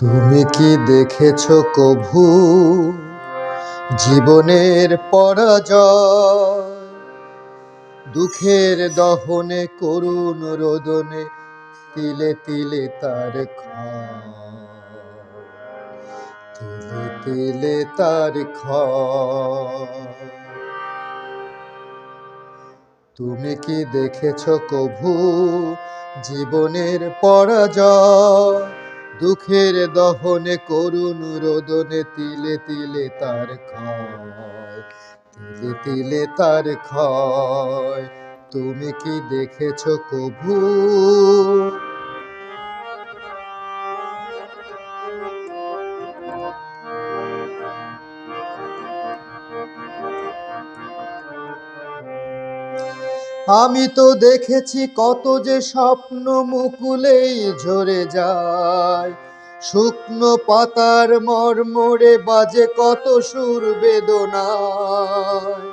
তুমি কি দেখেছো কভু জীবনের পরাজয়? দুঃখের দহনে করুণ রোদনে তিলে তিলে তার ক্ষয়, তিলে তিলে তার ক্ষয়। তুমি কি দেখেছো কভু জীবনের পরাজয়? দুঃখের দহনে করুণ রোদনে তিলে তিলে তার ক্ষয়, তিলে তিলে তার ক্ষয়। তুমি কি দেখেছো কভু? আমি তো দেখেছি কত যে স্বপ্ন মুকুলেই ঝরে যায়, শুকনো পাতার মর্মরে বাজে কত সুর বেদনায়।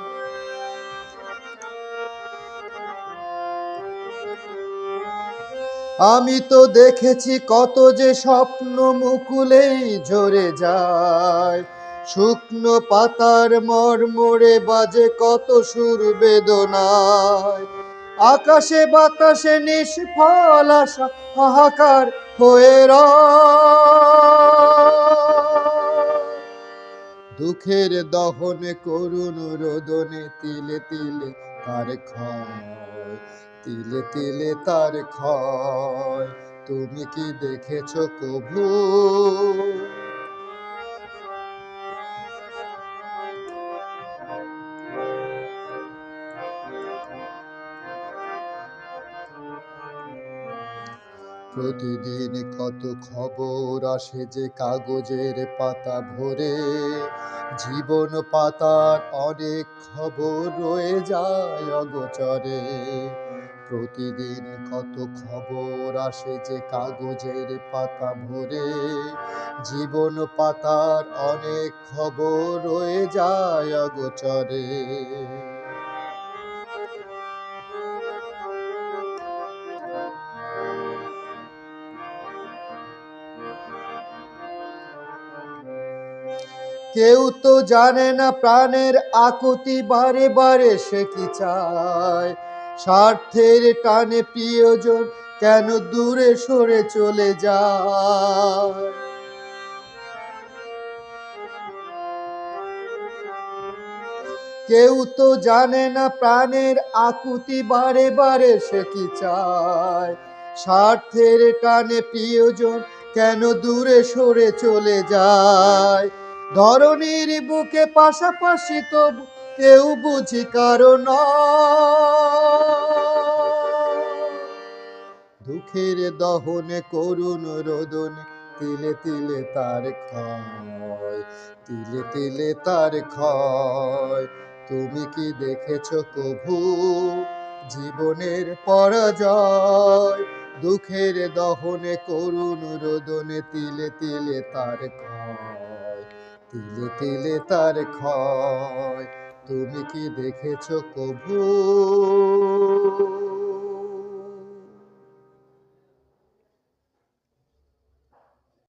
আমি তো দেখেছি কত যে স্বপ্ন মুকুলেই ঝরে যায়, শুকনো পাতার মর্মরে বাজে কত সুর বেদনায়। আকাশে বাতাসে নিষ্ফল আশা হাহাকার হয়ে রয়। দুঃখের দহনে করুণ রোদনে তিলে তিলে তার ক্ষয়, তিলে তিলে তার ক্ষয়। তুমি কি দেখেছো কভু? প্রতিদিন কত খবর আসে যে কাগজের পাতা ভরে, জীবন পাতার অনেক খবর রয়ে যায় অগোচরে। প্রতিদিন কত খবর আসে যে কাগজের পাতা ভরে, জীবন পাতার অনেক খবর রয়ে যায় অগোচরে। কেউ তো জানে না প্রাণের আকুতি বারে বারে সে কি চায়, স্বার্থের টানে প্রিয়জন কেন দূরে সরে চলে যায়। কেউ তো জানে না প্রাণের আকুতি বারে বারে সে কি চায়, স্বার্থের টানে প্রিয়জন কেন দূরে সরে চলে যায়। ধরণীর বুকে পাশাপাশি তবু কেউ বুঝি কারণ। দুঃখের দহনে করুণ রোদনে তিলে তিলে তার ক্ষয়, তিলে তিলে তার ক্ষয়। তুমি কি দেখেছো কভু জীবনের পরাজয়? দুঃখের দহনে করুণ রোদনে তিলে তিলে তার ক্ষয়, তিলে তিলে তার ক্ষয়। তুমি কি দেখেছো কভু?